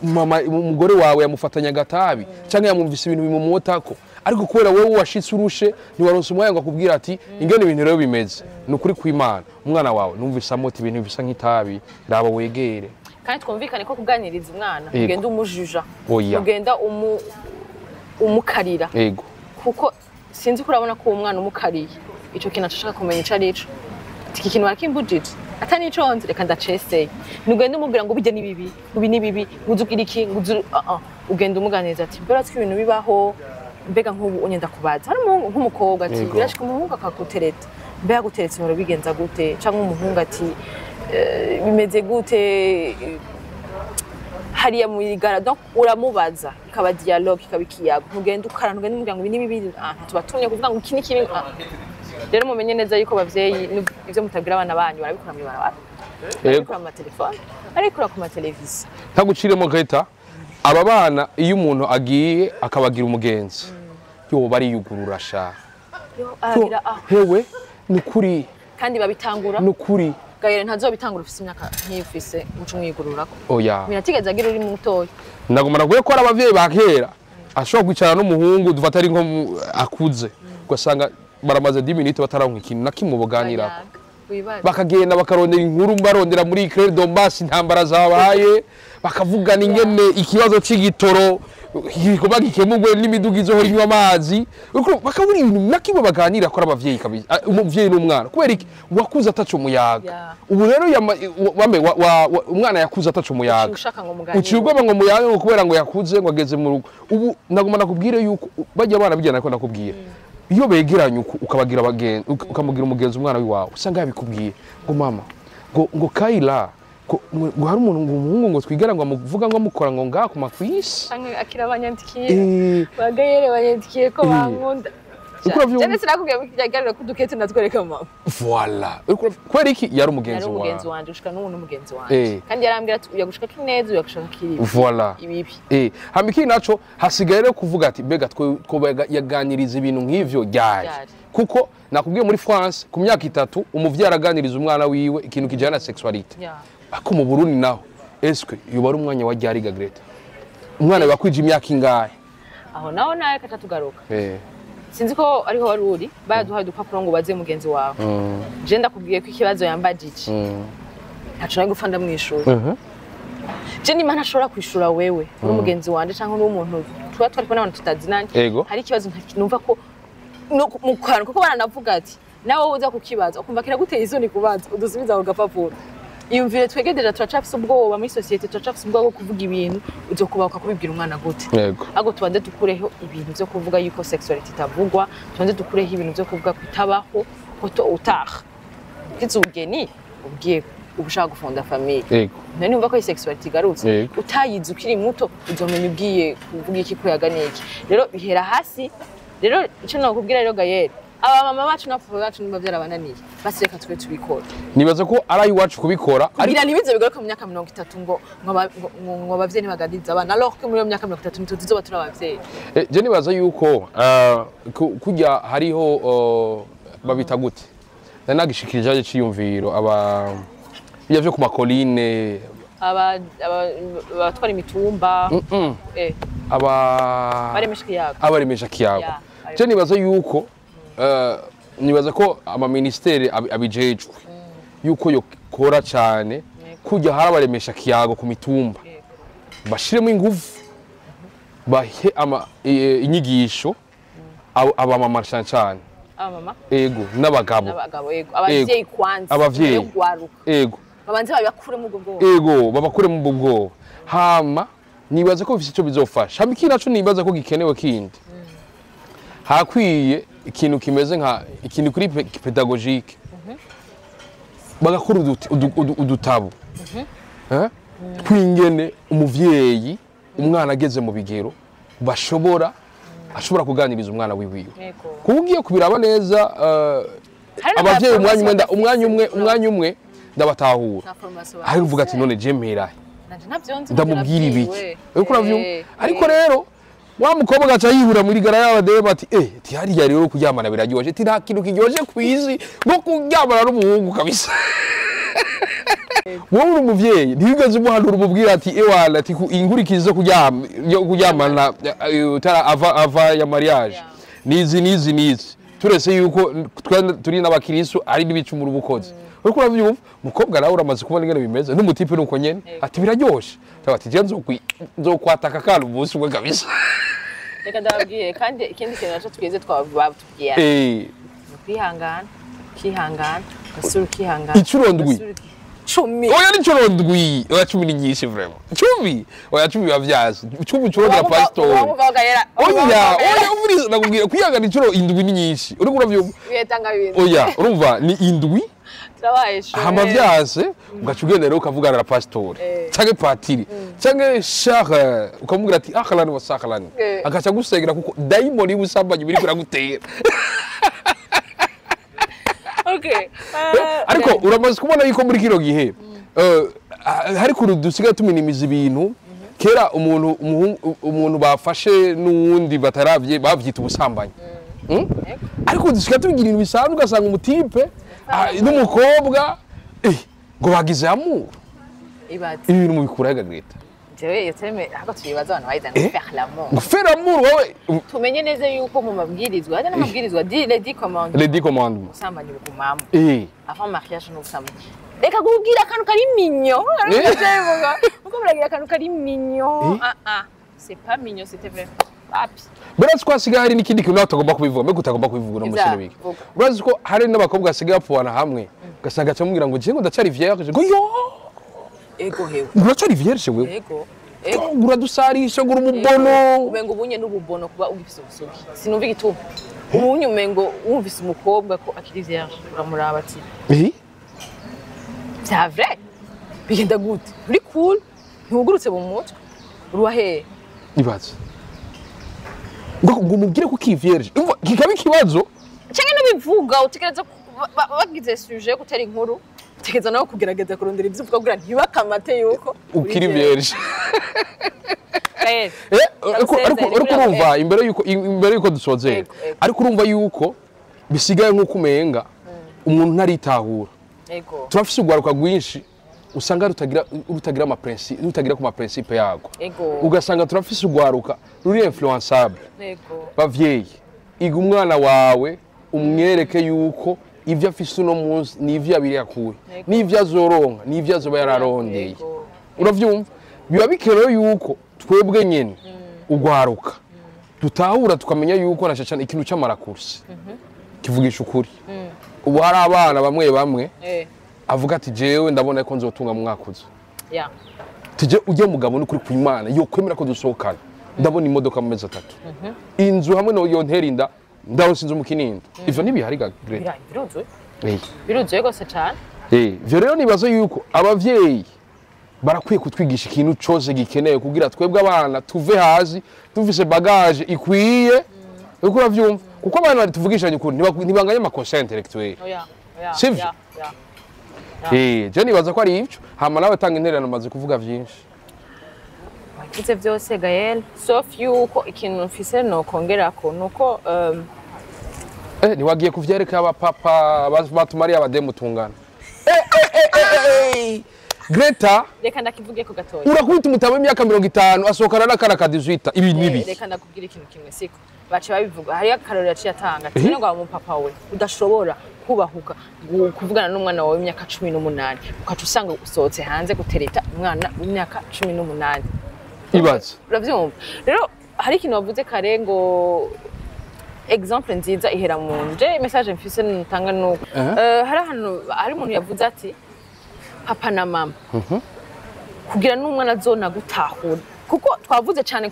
mama umugore wawe yamufatanya gatabi cyangwa yamwumvise ibintu bimumotako ariko kubera wewe washitse urushe ni waronse umwanya ngo akubwira ati ingene ibintu rero bimeze nukuri kw'Imana umwana wawe numvise amota ibintu bisa nk'itabi raba wegere kandi twumvikane ko kuganiriza umwana ugenda umujuja ugenda umukarira yego kuko sinzi kurabona ko umwana umukariye ico kintu ashaka kumenya ico ari ico iki kintu bakimbujije atani iconze reka ndaceseye nugenda umubwira ngo bijye nibibi ubi nibibi uzugira iki ugenda umuganiriza ati beratse ibintu bibaho mbega nk'ubu unyenda kubaza hari nk'umukobwa ati birashika umuhungu akagutereta mbega guteretse ibintu bigenza gute cyangwa umuhungu ati bimeze gute hariya mu igara donc uramubaza ikaba dialogue ikaba ikiyago ugenda ukarana ugenda umubwira ngo ibi nibibi tubatumye kuvuga ngo iki ni kibi rero mumenye neza yuko bavyeyi ivyo mutabwira abana banyu barabikora mu barabara barabikora mu telefone barabikora ku mateleviziyo ntaguciremo Greta aba bana iyo umuntu agiye akabagira umugenzi yo bariyugurura sha hewe ni kuri kandi babitangura ni kuri Gael ntazobitangura ufise imyaka nk'ifise muco mwigururako oya binatigeze agira uri mutoyi nagomana kuye ko ari abavyeyi bakera ashobora kwicara n'umuhungu dufata ari nko akuze ugasanga baramaze 10 minutes bataranka ikintu na kimwe boganira bakagenda bakarondera inkuru barondera muri Claire Dombas intambara zabaye bakavugana ingene ikibazo c'igitoro gikoba gikemugwe n'imidugizo hori nywa amazi bakabura ibintu nakimwe baganira ko abavyeyi kabisa umuvyeyi n'umwana kubera iki wakuza atacu umuyaga ubu rero umwana yakuza atacu umuyaga ucirwa ngo muyaga ngo kubera ngo yakuze ngo ageze mu rugo ubu nagomana kubwire yuko bajya abana bijyana ko nakubwira iyo begeranye ukabagira abagenzi ukamugira umugenzi umwana wiwawe usanga yabikubwiye ngo mama ngo Kayila ngo hari umuntu ngo umuhungu ngo twigara ngo amuvuga ngo amukora ngo ngako makwisi akira abanyandikiye bagayere banyandikiye ko bankunda cyane sinakubwiye mu kiganiro ko duketse natwereka mama voilà kwera iki yari umugenzi wanje ushika n'umuntu umugenzi wanje kandi yarambwira ati uyagushika kineza uyagushika kiri voilà ibibi hamiki naco hasigaye rero kuvuga ati mbega yaganiriza ibintu nk'ivyo ryari kuko nakubwiye muri France ku myaka 3 umuvyi araganiriza umwana wiwe ikintu kijana na sexuality ako mu Burundi naho eske yuba ari umwanya wa ryari Greta umwana bakwije imyaka ingahe aho naho naye katatugaruka sinzi ko ariho wari uri baduhaye dupapuro ngo baze mugenzi wawe je ndakubwiye ko ikibazo yambajije ntaco nayo gufanda mwishuri je ni mana ashobora kwishura wewe uri mugenzi wanje canke uri umuntu tuba twari kubona abantu tutazinanye hari ikibazo numva ko mu kantu kuko baranavuga ati nawe uza kukibaza ukumva kiraguteye izoni kubaza udusubiza ku gapapuro iyumvire twegedeje turacafise ubwoba muri societe turacafise ubwoba bwo kuvuga ibintu uzokubahuka kubibwira umwana gute ago tubanze dukureho ibintu byo kuvuga yuko sexuality itavugwa tubanze dukureho ibintu byo kuvuga kwitabaho ko utaha kizu ubugeni ubwiye ubushaka gufunda famille none numva ko sexuality garutse utayize ukiri muto uzomenya ubwiye kuvuga iki ko yaganiki rero bihera hasi rero ico nakubwira rero Gael aba mama bacu na papa bacu nimba byarabananiye basireka twe tubikora nibaza ko ari iwacu kubikora kugira ntibize bigaruka mu myaka 30 ngo abavyeyi nibagadiza abana alors que muri iyo myaka 30 nito tuzoba turi abavyeyi je nibaza yuko kujya hariho babita gute nanagishikirije ciyumviro byo ku makoline abatwara imitumba abaremesha kiyago je nibaza yuko nibaza ko amaministeri abijejwe yuko yokora cyane kujya harabaremesha kiyago ku mitumba bashiremo ingufu bahe inyigisho abamama cyane ego n'abagabo abavyeyi kwanza abavyeyi ego babanze babakure mu bwo ego babakure mu bwo hama nibaza ko bifite icyo bizofasha hamiki naco nibaza ko gikenewe kindi hakwiye ikintu kimeze nka ikintu kuri pedagogique bagakora udutabo twingene umuvyeyi umwana ageze mu bigero ashobora kuganiriza umwana wiwiwe kubugiye kubiraba neza abavyeyi umwanya umwe ndabatahura ari uvuga ati none je mpera ndamubwira ibiki ariko rero wa mukobwa gacha yihura muri gara y'abadebe bati ti hariya rero kuryamana biraryoje ti nta kintu kiryoje kwizi no kuryamana n'umuhungu kabisa wowe uri umuvyeyi ntibigaze umuhanura umubwira ati ewana ati inkurikizo kuryamana utara avant ya mariage nizi turese yuko turi n'abakirisu ari n'ibicumura ubukozi uriko uravyumva mukobwa nawe uramaze kubona ingene bimeze n'umutipe nuko nyene ati biraryoshe ati je nzokwataka kandi ubusi bwe kabisa reka ndababwiye kandi ikindi kintu naco tweze twababwiye kwihangana gasura ukihangana icurondwi 10 oya ni curondwi oya 10 ni nyinshi vraiment 10 oya 10 bavyazi 10 curondira pastor oya umurizo nakubwira kwihangana icuro indwi ni nyinshi uriko uravyumva oya urumva ni indwi hama vyase ugacugendera ukavugana na pastor canke patiri canke shaka ukamubwira ati akhalani wa sakhalani agaca gusegera kuko daimoni busambanye biri kuragutera Okay. Ariko uramaze kubona yuko muri kino gihe hari kuntu dusigaye tuminimiza ibintu kera umuntu bafashe n'uwundi bataravye bavyita ubusambanyi. Ariko dusigaye tubigira ibintu bisanzwe ugasanga umutipe n'umukobwa ngo bagize amour. Ibintu mubikuraga Greta. Jewe yoteme hako tubibaza abantu bayizana faire l'amour. Faire l'amour wowe tumenye neza yuko mu mabwirizwa hajya n'amabwirizwa les 10 commandements. Les 10 commandements. Usambanya ubugumamo. Avant mariage n'ubusambanya. Reka kubwira akantu kari mignon. Uko muragira akantu kari mignon. C'est pas mignon, c'était vrai. Papi. Berazi ko hasigaye hari n'ikindi kintu utagomba kubivuga mbega utagomba kubivuga no musore wiki. Urazi ko hari n'abakobwa hasigaye apfuana hamwe ugasanga cyamubwira ngo ngo ndacari vierge ngo yo ego hewe uracari vierge wewe ego uradusarisha ngo umubono umengo ubunye n'ububono kuba ugifise ubusugi sinumva igituma ubunye umengo wumvise umukobwa ko akiri vierge uramuraba ati c'est vrai bigenda gute uri cool ntugurutse mu mutwe uruwahe ibaze ngo mubwire ko ki vierge kikaba ikibazo cyangwa n'ubivuga utekereza bagize sujet gutera inkuru utekereza nawe kugerageza kurondera ibyo uvuga kugira ntibakamate yuko ukiri vierge ariko urumva imbere yuko dusoze ariko urumva yuko bisigaye nk'uko umenga umuntu ntaritahura turafise ugwaruka rwinshi usanga rutagira ku ma principe yago ugasanga turafise ugwaruka ruri influençable bavyeyi iga umwana wawe umwereke yuko ivyo afise uno munsi n'ivyo yabiri yakuye n'ivyo azoronka n'ivyo azoba yararondeye uravyumva biba bikenewe yuko twebwe nyene ugwaruka dutahura tukamenya yuko nashacana ikintu cy'amarakursi kivugisha ukuri ubu hari abana bamwe avuga ati jewe ndabona ko nzotunga mu mwakuzo tije ujye mugabo n'ukuri ku Imana yo kwemera ko dusohokana ndabona imodoka mu mezi 3 inzu hamwe no yontera inda ndaho sinzi umukinindo ivyo nibihariga Greta biruzuye gose cyane ivyo rero nibazo yuko abavyeyi barakwiye kutwigisha ikintu cyose gikeneye kugira twebwe abana tuve hazi tuvise bagage ikwiye uko uravyumva kuko abana bari tuvugishanye ukuri ntibanganya amakosa intellectuel sivyo je nibaza ko ari ivyo hama nawe tanga intererano maze kuvuga vyinshi Ite vyose Gael sauf yuko ikintu mfise no kongerako nuko niwagiye kuvyereka abapapa batumariye abademu tungana Greta reka ndakivuge ko gatoya urakubita umutabo w'imyaka 50 asokana n'akana ka 18 ibi nibi reka ndakubwira ikintu kimwe siko bace babivuga hari akarori yaciye atanga cyane ngo mu papa we udashobora kubahuka kuvugana n'umwana wawe w'imyaka 18 ukaca usanga usohotse hanze gutereta umwana w'imyaka 18 ibaze uravyumva rero hari ikintu wavuze kare ngo exemple nziza ihera mu nje message mfise ntanga nuko hari umuntu yavuze ati papa na mama kugira n'umwana azona gutahura kuko twavuze cyane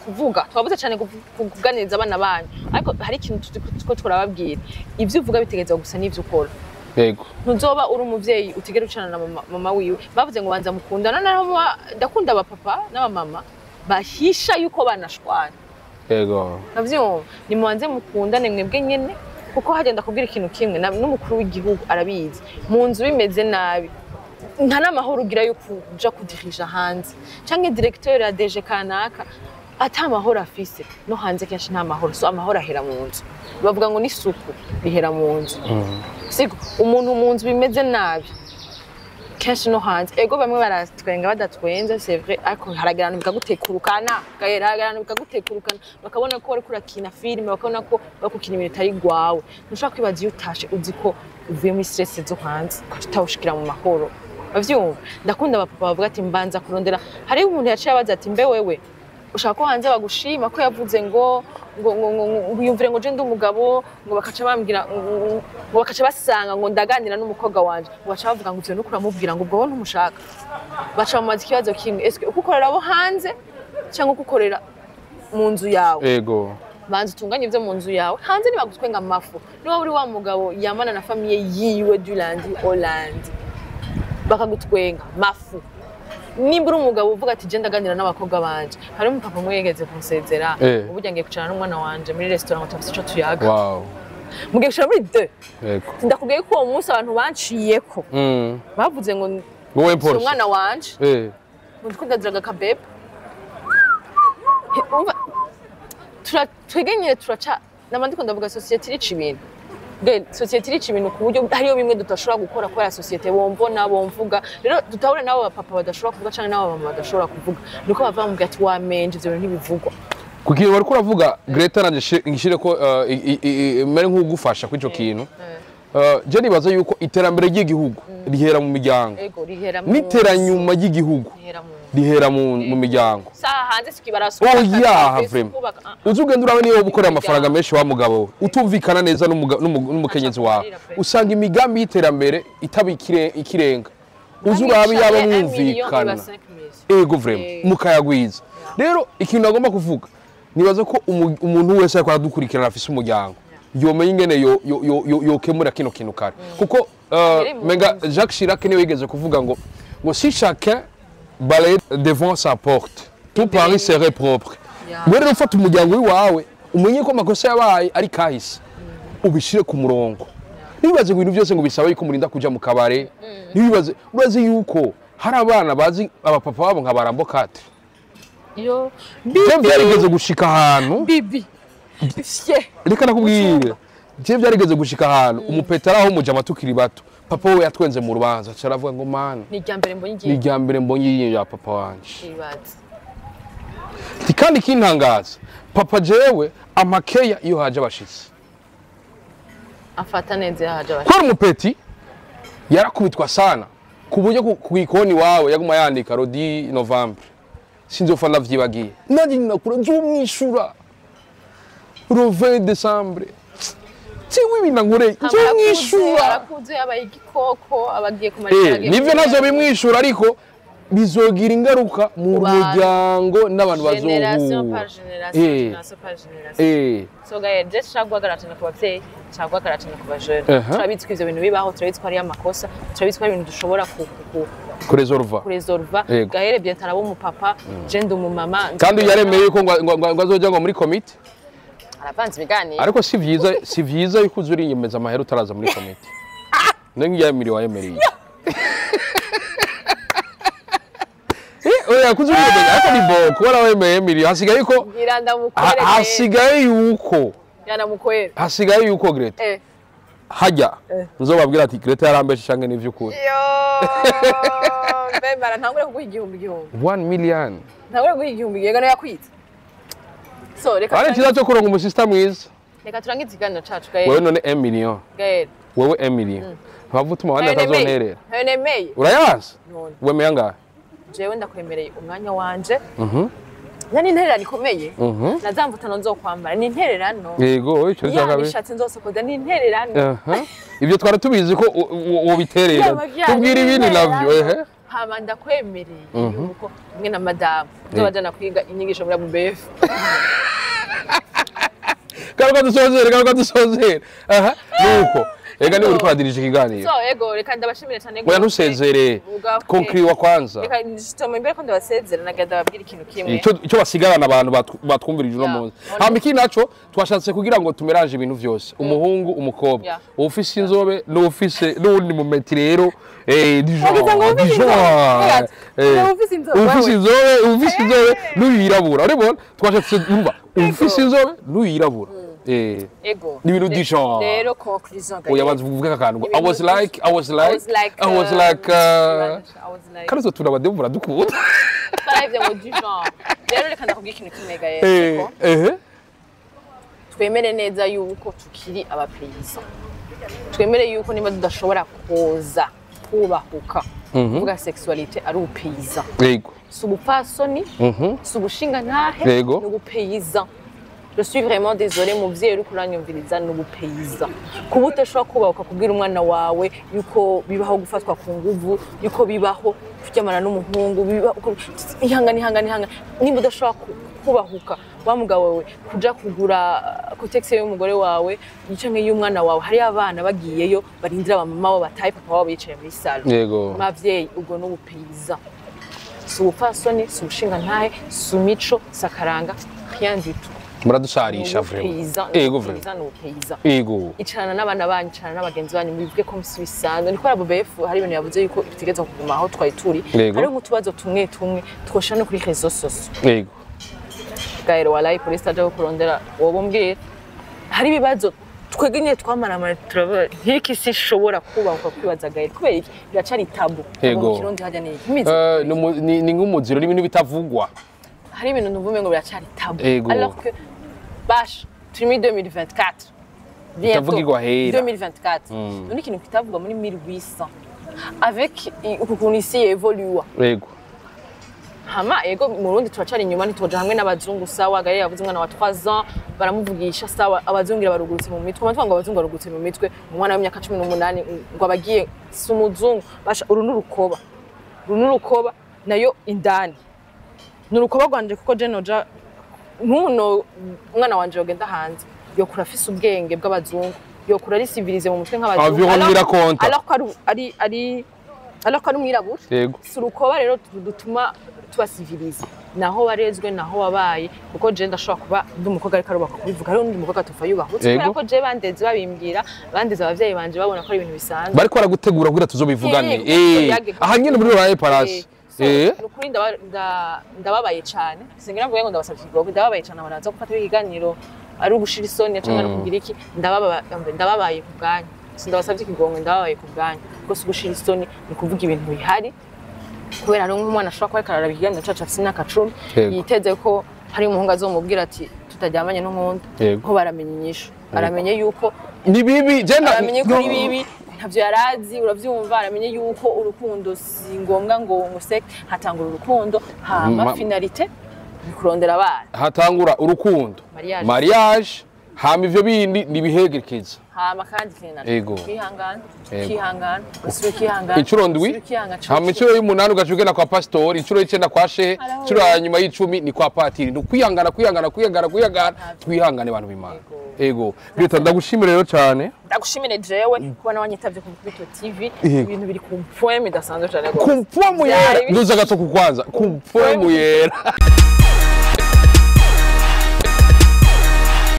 kuganiriza abana banyu ariko hari ikintu tuko turababwira ivyo uvuga bitegeza gusa n'ivyo ukora yego ntuzoba uri umuvyeyi utegera ucana na mama wiwe bavuze ngo banza mukundana naho ndakunda abapapa n'abamama bahisha yuko banashwana yego navyumva ni mubanze mukundane mwebwe nyene kuko hagenda kubwira ikintu kimwe n'umukuru w'igihugu arabizi mu nzu bimeze nabi nta n'amahoro ugira yo kuja kudirija hanze canke directeur ya DG kanaka ata amahoro afise no hanze kenshi nta mahoro so amahoro ahera mu nzu bavuga ngo n'isuku bihera mu nzu siko umuntu mu nzu bimeze nabi kenshi no hanze ego bamwe baratwenga badatwenze c'est vrai ariko haragarana bikagutekurukana gaheragana bikagutekurukana bakabona ko wari kurakina film bakabona ko bakukina ibintu tari gwawe ntushaka kwibaza iyo utashe uzi ko uvuye muri stress zo hanze utawushikira mu mahoro bavyumva ndakunda abapapa bavuga ati mbanza kurondera hari umuntu yaciye abaza ati mbe wewe ushaka ko hanze bagushima ko yavuze ngo yumvire ngo je ndi umugabo ngo bakaca bambwira ngo bakaca basanga ngo ndaganira n'umukobwa wanje baca bavuga ngo ivyo nukura mubwira ngo ubwo ntumushaka baca mu mazi kibazo kimwe eske ukukorera abo hanze cyangwa ukukorera mu nzu yawe yego banze utunganye ivyo mu nzu yawe hanze nibagutwenga amafu niba uri wa mugabo yamana na famille yiwe du lundi au lundi bakagutwenga mafu nimbura umugabo uvuga ati je ndaganira n'abakobwa banje hari umupapa umwe yegeze kunsezera uburyo ngiye kucana n'umwana wanje muri restaurant ngo tafise ico tuyaga mugiye gushira muri 2 yego ndakubwiye ko uwo munsi abantu banciyeko bavuze ngo wowe Paul umwana wanje ndiko ndaziraga kabebe twegenyere turaca namandiko ndavuga societe irica ibintu societe irica ibintu ku buryo hariyo bimwe tutashobora gukora kubera societe bombona bomvuga rero tutahure nabo bapapa badashobora kuvuga canke nabo mama badashobora kuvuga niko bava bamubwira ati wamenje ivyo ntibivugwa kuko wari kuravuga Greta nanje ngishire ko mere nk'ugufasha kw'ico kintu je nibaza yuko iterambere ry'igihugu rihera mu miryango n'iteranyuma ry'igihugu rihera mu miryango hanze sikibaraso uzugenda urabe niyo ubukorera amafaranga menshi wa mugabo we utumvikana neza n'umukenyezi wawe usanga imigambi y'iterambere itaba ikirenga uzurabe yaba mwumvikana ego vraiment mukayagwiza rero ikintu nagomba kuvuga nibaza ko umuntu wese ariko aradukurikirana afise umuryango yomenye ingene yokemura kino kintu kare kuko menga Jacques Chirac niwe yigeze kuvuga ngo si chacun balaye devant sa porte tout Paris serait propre rero ufata umuryango wawe umenye ko amakosa yabaye ari kahise ubishire ku murongo nibaze ngo ibintu byose ngo bisaba yuko murinda kuja mu kabare nibaze urazi yuko hari abana bazi abapapa babo nka barambo 4 yo byarigeze gushika ahantu bibi reka nakubwire je byarigeze gushika ahantu umupetara aho muja matukiri bato papa we yatwenze mu rubanza caravuga ngo mana ni ryambere mbonye ya papa wanje kandi kintangaza papa jewe amakeya iyo haje abashitsi afata neze haje abashitsi kwa umupeti yarakubitwa sana kuburyo kwikoni wawe yaguma yandika Rodi Novembre sinzofa navyibagiye nandi nakura nzumwishura le 20 décembre tiwi binangure nzumwishura arakuze abayigikoko abagiye ku mariage nivyo nazo bimwishura ariko bizogira ingaruka mu muryango n'abantu bazohura so gaye je chagwagaratana ku bavyeyi chagwagaratana ku bajene turabitswe ivyo bintu bibaho turabitswe ari amakosa turabitswe ibintu dushobora kuresolva gahere bien tarabo mu papa je ndu mu mama kandi yaremeye ko ngo azoja ngo muri committee aravanze bigani ariko si vyiza yuko uzuri inyemeza amahera utaraza muri committee nengi yamiri wayemereye oya kuzuri ariko ni boko wala wemeye emiri hasigaye yuko hasigaye yuko yanamukwera hasigaye yuko Greta hajya nzobabwira ati Greta yarambeshe canke n'ivyo ukuri mbembara ntangure kuguha igihumbi 1 million ntangure kuguha igihumbi yego no yakwita so reka ari kiza cyo kuronga umusystem mwiza reka turangize ikiganiro cacu gaye wewe none 1 million gaye wewe 1 million ntavutuma wandi atazonterera nemeye urayazi wemeye ngahe jewe ndakwemereye umwanya wanje yani intererano ikomeye nazamvutano nzokwambara ni intererano yego ico cyakabe nishatse nzosokoza ni intererano ivyo twara tubizi ko ubiterera tubwira ibindi navyo hama ndakwemereye yuko mwe na madame nzobajana kwiga inyigisho muri ABF karuka dusozera nuko ega ni uri kwadirije ikiganiro so ego reka ndabashimire cyane ngo yantusezere konkriwa kwanza reka nditoma imbere ko ndabasezera nagenda babwira ikintu kimwe icyo basigarana abantu batwumvirije uno munsi hama iki naco twashatse kugira ngo tumeranje ibintu vyose umuhungu umukobwa ufise inzobe n'ufise n'undi mu metri rero ufise inzobe n'uyirabura uribona twashatse umva ufise inzobe n'uyirabura ego ni ibintu disho rero conclusion gaye uyabanza kuvuga akantu I was like karizo turabademu baradukunda twaraivye ngo disho rero reka ndakubwira ikintu kimwe gaye twemere neza yuko tukiri abapeyisa twemere yuko niba tudashobora koza kubahuka kuvuga sexualité ari upeyisa yego subupasoni subushinga ntahe n'ubupeyisa Je suis vraiment désolée muvyeyi uri kuranyumviriza n'ubupeyisa kuba utashobora kubahuka kubwira umwana wawe yuko bibaho gufatwa ku nguvu yuko bibaho kuryamana n'umuhungu ihangana nimba udashobora kubahuka wa mugabo wawe kuja kugura kotegisi y'umugore wawe canke y'umwana wawe hari abana bagiyeyo barindira abamama bo bataye papa wabo yicaye muri salo mavyeyi ubwo n'ubupeyisa si ubupfasoni si ubushinga ntahe si imico si akaranga rien du tout muradusharisha vraiment ego vraiment ego icarana n'abana banyu icarana n'abagenzi banyu bivuge ko musubisanzwe niko abo BF hari ibintu yavuze yuko bitegeza kuguma aho twari turi hari nk'utubazo tumwe twoshana no kuri réseaux sociaux ego Gael walayi polisi aje kurondera wobo mbwira hari ibibazo twegenye twamaramara turabona nk'iki sishobora kubaho kwibaza Gael kubera iki biracari tabu mu kirundi hajya ni nk'umuziro n'ibintu bitavugwa hari ibintu numvume ngo biracari tabu alors que bash turi muri 2024 bitavugirwa hera 2024 none ikintu kitavugwa muri 1800 avec ukuntu isi evolue yego hama ego mu Burundi turacari inyuma ntitoja hamwe n'abazungu sawa Gael yavuze umwana wa 3 ans baramuvugisha sawa abazungira barugurutse mu mitwe amatwanga abazungu barugurutse mu mitwe umwana w'imyaka 18 ngo abagiye sumuzungu basha uru n'urukoba nayo indani nurukoba rwanje kuko je noja ntuno umwana wanje yogenda hanze yokura afise ubwenge bw'abazungu yokura ari civilize mu mutwe nk'abazungu alors ko ari umwirabura si urukoba rero dutuma tuba civilize naho warezwe naho wabaye kuko je ndashobora kuba ndi umukobwa ariko arubaka kubivuga rero ndi umukobwa tufa yubahutse kubera ko je bandeze babimbwira bandeze abavyeyi banje babona ko ari ibintu bisanzwe bariko baragutegura kugira tuzobivugane aha nyene muri Royal Palace nukuri ndababaye cyane singira mvuge ngo ndabasabye ikigogo ndababaye cyane abaraza gufata ibiganiro ari ugushira isoni cyangwa no kugira iki ndababaye ku bwanyu sindabasabye ikigogo ndababaye ku bwanyu kuko gushira isoni ni kuvuga ibintu bihari kubera ari nk'umwana ashobora kuba karara biganiro caca afite imyaka 10 yiteze ko hari umuhungu azomubwira ati tutajyamanye n'umuntu ko baramenye inyishu aramenye yuko ni bibi aramenye ko ni bibi ntavyo yarazi uravyumva aramenye yuko urukundo si ngombwa ngo museke hatangura urukundo hama finalité bikurondera abana hatangura urukundo mariage hama ivyo bindi nibihegerekeza hama kandi kinana kwihangana incuro ndwi hama incuro y'umunani ugacugena kwa pastor incuro y'icenda kwa shehe incuro ya nyuma y'icumi ni kwa patiri no kwihangana twihangane abantu b'Imana ego Greta ndagushimire rero cyane ndagushimire jewe kubona wanyitavye ku Kubito TV ibintu biri ku point midasanzwe cyane ku point yera nduza gato kukwanza ku point yera